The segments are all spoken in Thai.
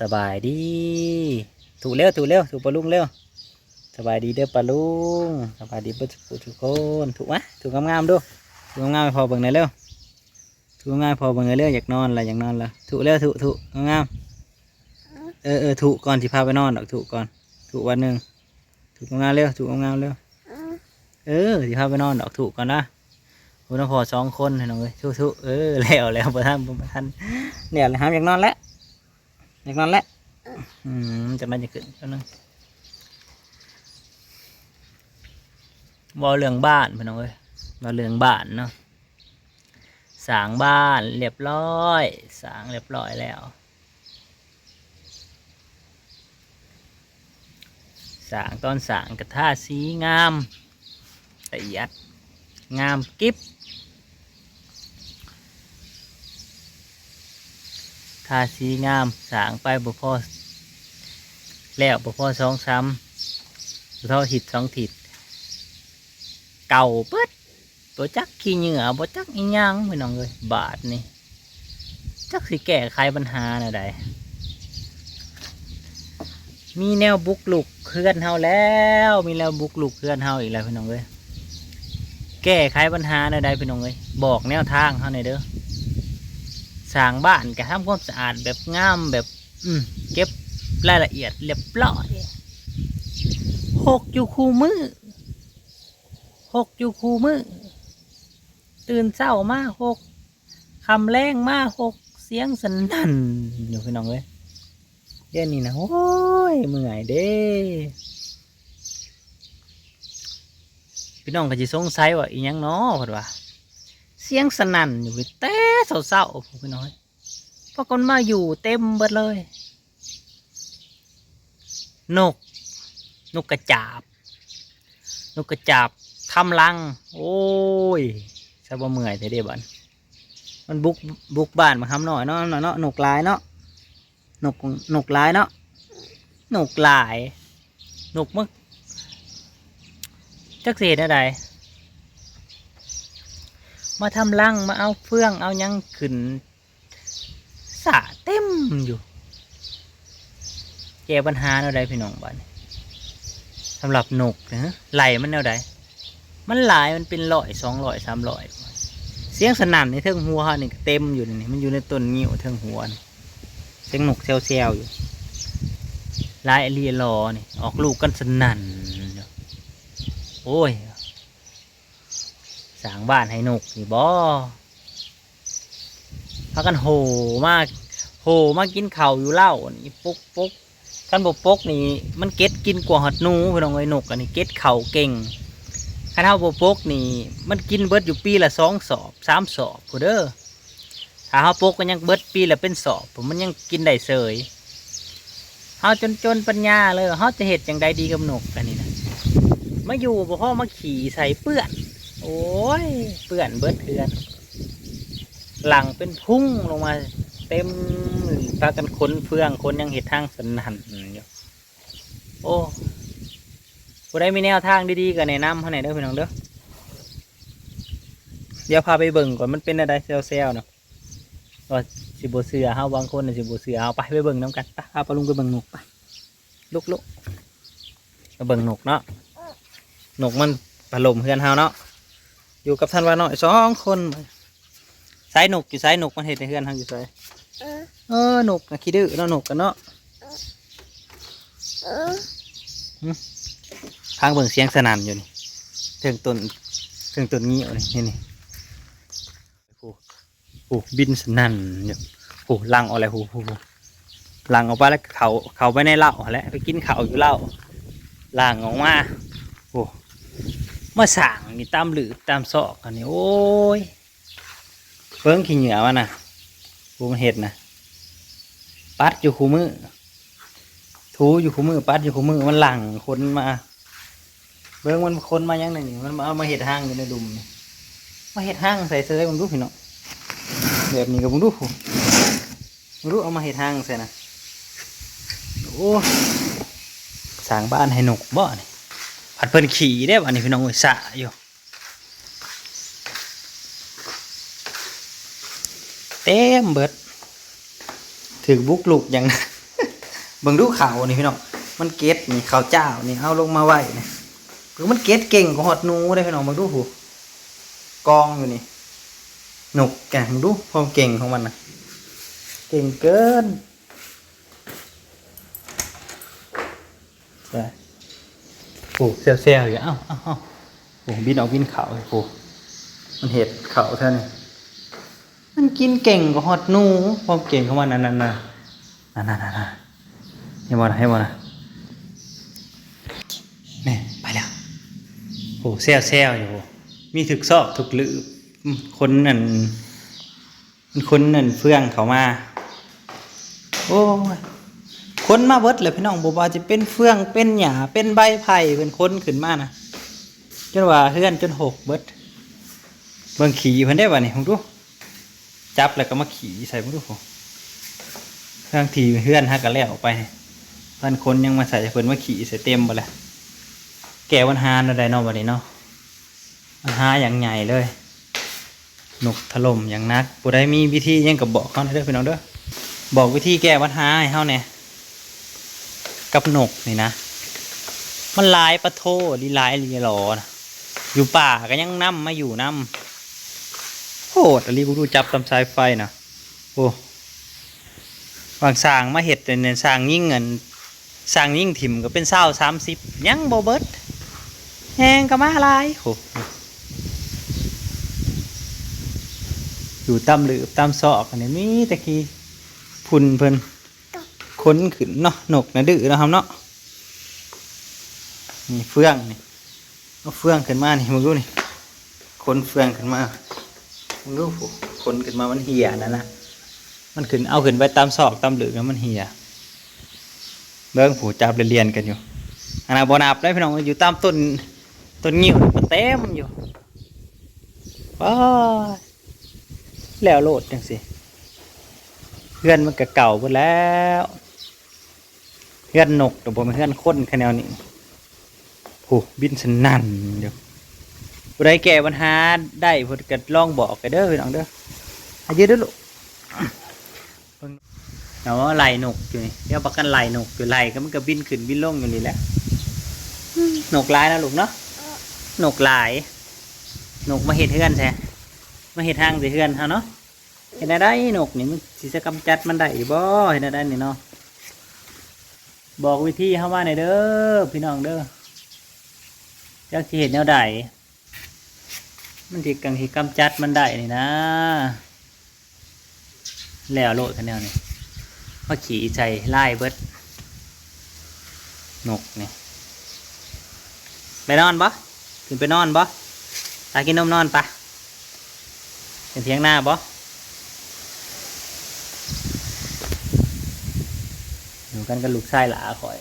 สบายดีถูกเร็วถูกปลาลุงเร็วสบายดีเด้อปลาลุงสบายดีเพื่อนทุกคนถูกไหมถูกงามๆดูถูกงามๆพอเบิ่งหน่อยเร็วถูกงามพอเบิ่งหน่อยเร็วอยากนอนละอยากนอนละถูกเร็วถูกงามถูกก่อนที่พาไปนอนดอกถูกก่อนถูกวันหนึ่งถูกงามเร็วถูกงามเร็วที่พาไปนอนดอกถูกก่อนนะคุณพอ2 คนให้น้องเลยถูกแล้วประท่านเนี่ยเลยครับอยากนอนแล้วจะมันจะขึ้นแล้วนึงบอเรื่องบ้านพี่น้องเอ้ยบอเรื่องบ้านเนาะสร้างบ้านเรียบร้อยสร้างเรียบร้อยแล้วสร้างตอนสร้างกระทาสีงามละเอียดงามกิ๊บทาสีงามสร้างไปบ่พอแล้วบ่พอ2-3บ่เท่าหิด2 ถิดเก่าเปิดบ่จักขี้เหงื่อบ่จักอีหยังพี่น้องเอ้ยบาทนี่จักสิแก้ไขปัญหาแนวใดมีแนวบุกลุกเพื่อนเฮาแล้วมีแนวบุกลุกเพื่อนเฮาอีกแล้วพี่น้องเอ้ยแก้ไขปัญหาแนวใดพี่น้องเอ้ยบอกแนวทางเฮาหน่อยเด้อสร้างบ้านก็ทำความสะอาดแบบงามแบบเก็บรายละเอียดเรียบร้อยหกอยู่คู่มือตื่นเช้ามาคำแรงมาเสียงสนั่นอยู่พี่น้องเอ้ยเดี๋ยวนี้นะโอ้ยเมื่อยเด้พี่น้องก็จะสงสัยว่าอีหยังเนาะเพิ่นว่าเสียงสนั่นอยู่แต่เศร้าๆพี่น้อยเพราะคนมาอยู่เต็มเบิดเลยนกกระจาบทำรังโอ้ยซะบ่เมื่อยเด้บัดมันบุกบ้านมาทำหน่อยเนาะนกลายเนาะนกลายเนาะนกลายนกมึกจักเสียอะไรมาทำรังมาเอาเฟื่องเอายังขึ้นสะเต็มอยู่แก้ปัญหาแนวใดพี่น้องบ้านสำหรับนกนะไหลมันแนวใดมันหลายมันเป็น100 200 300เสียงสนั่นในเทิงหัวนี่เต็มอยู่นี่มันอยู่ในต้นงิ้วเทิงหัวนี่เสียงนกแซวอยู่ลายเรียรอนี่ออกลูกกันสนั่นโอ้ยสร้างบ้านให้นกนี่บ่พากันโหมากินข้าวอยู่เล่านี่ปุ๊กกันบ่ปกนี่มันเก็ดกินกว่าหอดหนูพี่น้องเอ้ยนกอันนี้เก็ดเข่าเก่งคันเฮาบ่ปกนี่มันกินเบิดอยู่ปีละ2 สอบ 3 สอบผู้เด้อถ้าเฮาปกก็ยังเบิดปีละเป็นสอบผมมันยังกินได้เสยเฮาจนปัญญาเลยเฮาจะเฮ็ดจังใดดีกับนกอันนี้นะมาอยู่บ่พอมาขี่ใส่เปื้อนโอ้ยเปื้อนเบิดเถือนหลังเป็นพุ่งลงมาเต็มพากันขนเฟืองคนยังเห็ดทางสนั่นอยู่โอ้ผู้ใดมีแนวทางดีๆก็แนะนำเขาหน่อยเด้อพี่น้องเด้อเดี๋ยวพาไปเบิ่งก่อนมันเป็นอะไรเซลเนาะก็สิบเสือเฮาบางคนสิบเสือเฮาไปเบิ่งน้ำกันไปพาปลุงไปเบิ่งนกไปลุกมาเบิ่งนกเนาะนกมันปลมเพื่อนเฮาเนาะอยู่กับท่านว่าน้อย2 คนสายนกอยู่สายนกมันเห็นในเฮือนทางอยู่สายนกนะขี้ดื้อเนาะนกกันเนาะทางเบิ่งเสียงสนั่นอยู่นี่เทิงต้นงี้อยู่นี่โอ้บินสนั่นอยู่โอ้ลังอะไรโอ้ลังออกไปแล้วเขาไปในเหล้าแล้วไปกินข้าวอยู่เหล้าลังออกมาโอ้มาสั่งนี่ตามหลืบตามซอกอันนี้โอ้ยเบิ้งขี้เหงื่อวะนะกูมาเห็ดนะปัดอยู่คู่มือถูอยู่คู่มือปัดอยู่คู่มือมันหลังคนมาเบิ้งมันคนมาอย่างหนึ่งมันเอามาเห็ดห้างอยู่ในดุมมาเห็ดห้างใส่เสื้อมึงดูพี่น้องแบบนี้กับมึงดูเอามาเห็ดห้างใส่นะโอ้สร้างบ้านให้นกบ่เนี่ยผัดเพิ่นขี่ได้บ่นี่พี่น้องสะอยู่เต็มเบิดถึงบุกลุกอย่าง เบิ่งดูเขานี่พี่น้องมันเก็ดนี่ข้าวเจ้านี่เอาลงมาไว้นี่คือมันเก็ดเก่งกว่าหอดหนูได้พี่น้องเบิ่งดูหูกองอยู่นี่หนกแกมึงดูความเก่งของมันนะเก่งเกินไปโอ้เซลอยู่เอ้าโอ้บินออกบินเขาโอ้มันเห็ดเขาเท่านี้มันกินเก่งกว่าฮอดหนูความเก่งของมันนั่นให้บ่นะนี่ไปแล้วโอ้เซลอยู่มีถึกซอกถึกลือคนนั่นเฟื่องเขามาโอ้ยคนมาเบิดเลยพี่น้องบ่ว่าจะเป็นเฟื่องเป็นหญ้าเป็นใบไผ่เป็นคนขึ้นมานะจนว่าเฮือนจนหกเบิดเบิ่งขี่เพิ่นได้บ่นี่ผมดูจับแล้วก็มาขี่ใส่ผมดูผมทางทีเฮือนฮักก็แล้วออกไปเพิ่นคนยังมาใส่เพิ่นมาขี่ใส่เต็มบ่แล้วแก่วันหาเนาะได้เนาะบัดนี้เนาะวันหาอย่างใหญ่เลยนกถล่มอย่างนักผู้ใดมีวิธียังก็บอกเขาเด้อพี่น้องเด้อบอกวิธีแก้ปัญหาให้เฮาแหน่กับนกนี่นะมันหลายปะโทลีหลายลีหลอนะอยู่ป่าก็ยังนำมาอยู่นำโหดอะไรพวกดูจับตำสายไฟนะโอ้วางสร้างมาเห็ดเนี่ยสร้างยิ่งเงินสร้างยิ่งถิ่มก็เป็น20-30ยังบ่เบิดแหงก็มาหลายโหอยู่ตามหลืบตามซอกอันนี้มีตะกี้พุ่นเพิ่นค้นขึ้นเนาะนกนะดื้อนะครับเนาะนี่เฟื่องนี่เอาเฟื่องขึ้นมานี่มึงดูนี่ค้นเฟื่องขึ้นมามึงดูค้นขึ้นมามันเหี่ยนะมันขึ้นเอาขึ้นไปตามซอกตามหลืบแล้วมันเหี่ยเบิ้งผู้จับเรียนกันอยู่อันนั้นบ่นับได้พี่น้องอยู่ตามต้นงิ้วมันเต็มอยู่ว้าแล้วโลดจังสิเพื่อนมันก็เก่าไปแล้วเพื่อนนกแต่บ่เป็นเพื่อนคนแค่แนวนี้โอ้บินสนั่นเดี๋ยวผู้ใดแก้ปัญหาได้เพิ่นก็ลองบอกกันเด้อพี่น้องเด้ออายุเด้อลูกเนาะไหลนกอยู่นี่เดี๋ยวประกันไหลนกอยู่ไหลก็มันก็บินขึ้นบินลงอยู่นี่แหละนกหลายนะลูกเนาะนกหลายนกมาเฮ็ดเฮือนแท้มาเฮ็ดทางสิเฮือนเฮาเนาะเห็นได้นกนี่มันสิจะกำจัดมันได้บ่เห็นได้นี่เนาะบอกวิธีเฮาว่าหน่อยเด้อพี่น้องเด้อจักสิเฮ็ดแนวใดมันสิกังสิกำจัดมันได้นี่นะแล้วโลดกันแนวนี้มาขี่ใส่ไล่เบิดนกนี่ไปนอนบ่ขึ้นไปนอนบ่ตากินนมนอนปะเป็นเถียงหน้าบ่อยู่กันกับลูกชายหลาคอย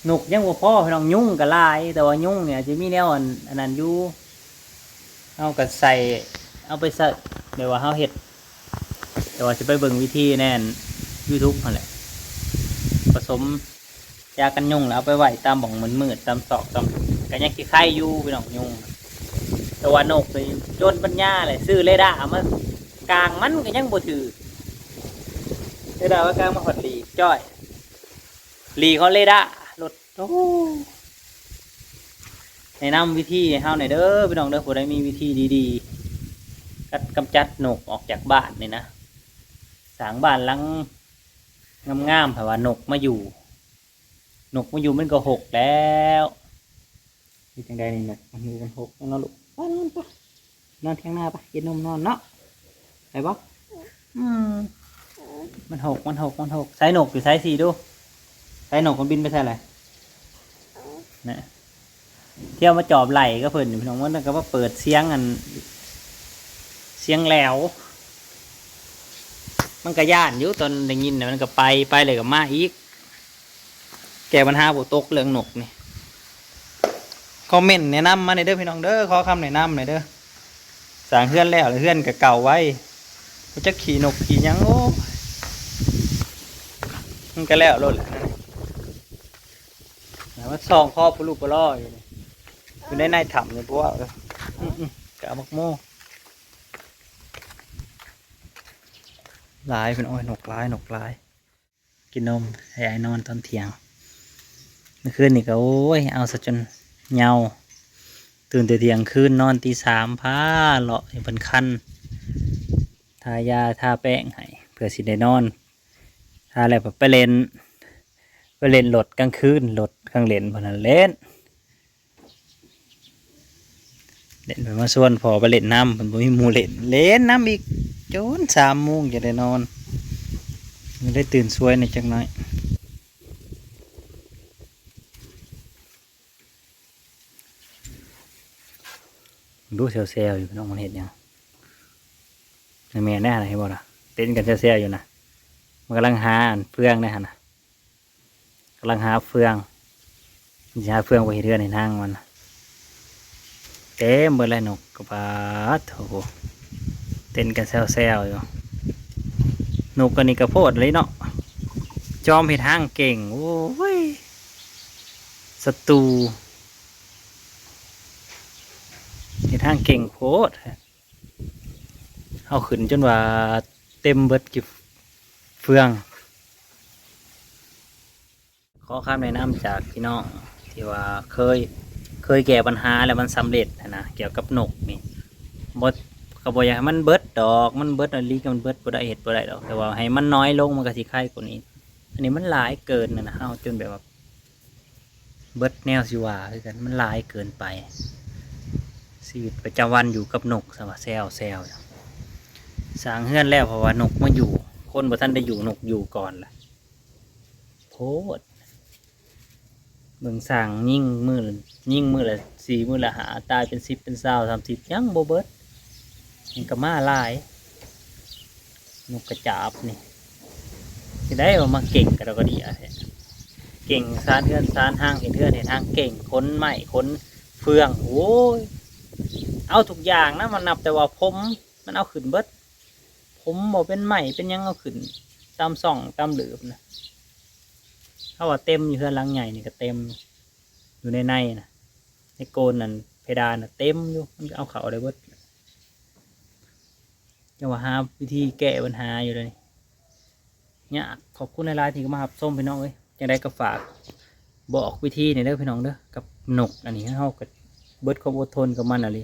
นกยังบ่พอพี่น้องยุ่งกับลายแต่ว่ายุ่งเนี่ยจะมีแนวอันนั้นอยู่เอากับใส่เอาไปใส่เดี๋ยวว่าเฮาเฮ็ดแต่ว่าจะไปเบิ่งวิธีแน่น YouTube นั่นแหละผสมยากันยุ่งแล้วเอาไปไว้ตามบ่องมืดๆตามซอกตามกันยังขี้ไข่อยู่พี่น้องยุ่งแต่ว่านกนี่จนปัญญาเลยซื้อเรดาร์มากลางมันก็ยังบ่ถือเรดาร์ว่ากลางมาหดหลีจ้อยหลีเขาเรดาร์รถโอ้แนะนำวิธีให้เฮาหน่อยเด้อพี่น้องเด้อผู้ใดมีวิธีดีๆกำจัดนกออกจากบ้านนี่นะสร้างบ้านหลังงามๆเพราะว่านกมาอยู่มันก็หกแล้วที่จังใดนี่นกมันอยู่กันหกนอนลูกนอนปะนอนเที่ยงหน้าปะกินนมนอนเนาะไปบ่มันหกใส่นกหรือใส่สีดูใส่นกมันบินไปใส่อะไรนะเที่ยวมาจอบไหลก็เพิ่นพี่น้องว่าก็ว่าเปิดเสียงแหลวมันก็ย่านอยู่ตอนได้ยินเนี่ยมันก็ไปเลยกับมาอีกแก้ปัญหาบุตกเรื่องนกนี่คอมเมนต์แนะนำมาในเด้อพี่น้องเด้อขอคำแนะนำหน่อยเด้อสร้างเฮือนแล้วเฮือนกับเก่าไว้เขาจะขี่นกขี่ยังโอ้มันก็แล้วรถแหละแต่ว่าซองครอบปลูกปล่ออยู่ในถ้ำเลยเพราะว่ากะบักโม่ลายเป็นอ้อยนกลาย กินนมให้ไอ้นอนตอนเที่ยงเมื่อคืนนี่ก็โอ้ยเอาซะจนเหงาตื่นแต่เที่ยงคืนนอนตีสามพาเลาะให้เพิ่นคันทายาทาแป้งให้เพื่อสิได้นอนทาแล้วไปเล่นรถกลางคืนรถกลางเล่นเพิ่นน่ะเล่นเพิ่นมาชวนพอไปเล่นน้ำเพิ่นบ่มีหมู่เล่นน้ำอีกจน3 โมงจะได้นอนมันได้ตื่นสวยในจักหน่อยดูเซลอยู่น้องมันเห็นยังแม่แน่ไหนบ่ล่ะเต้นกันเซลอยู่นะมันกำลังหาเฟืองนะฮะนะกำลังหาเฟืองจะหาเฟืองไปเรื่อยในทางมันเต็มเบอร์ไรนกกระบาดโถเต้นกันเซลอยู่นกกันนี่กระโพดเลยเนาะจอมเห็ดห้างเก่งโอ้ยศัตรูเห็ดห้างเก่งโพดเอาขึ้นจนว่าเต็มเบิดกิเฟืองขอคำแนะนำจากพี่น้องที่ว่าเคยแก้ปัญหาแล้วมันสำเร็จนะเกี่ยวกับนกนี่บดกระบอกอย่างมันเบิดดอกมันเบิดอะไรก็มันเบิดบ่ได้เห็ดบ่ได้ดอกแต่ว่าให้มันน้อยลงมันก็สิไข่กว่านี้อันนี้มันหลายเกินนะเอาจนแบบว่าเบิดแนวสิว่าคือกันมันหลายเกินไปชีวิตประจำวันอยู่กับนกสว่าแซวสร้างเฮือนแล้วเพราะว่านกมาอยู่คนบ่ท่านได้อยู่นกอยู่ก่อนล่ะโพดเบิ่งสร้างยิ่งมือละ4 มื้อละหาตายเป็น10เป็น20 30ยังบ่เบิดมันก็มาหลายนกกระจาบนี่สิได้ว่ามาเก่งกันเราก็ดีอ่ะเก่งซานเฮือนซานห้างเห็นเฮือนเห็นห้างเก่งค้นไม้ค้นเฟืองโอ้ยเอาทุกอย่างนะมันนับแต่ว่าผมมันเอาขึ้นเบิดผมบอกเป็นใหม่เป็นยังเอาขึ้นตามส่องตามหลืบนะเขาว่าเต็มอยู่เพื่อนหลังใหญ่นี่ก็เต็มอยู่ในนะในโกนนั่นเพดานน่ะเต็มอยู่มันก็เอาเขาได้เบิดจะว่าหาวิธีแก้ปัญหาอยู่เลยเนี่ยขอบคุณในไลน์ที่ก็มาหับส้มพี่น้องเอ้ยยังได้ก็ฝากบอกวิธีในเด้อพี่น้องเด้อกับนกอันนี้เขากับเบิดความอดทนกับมันอะไร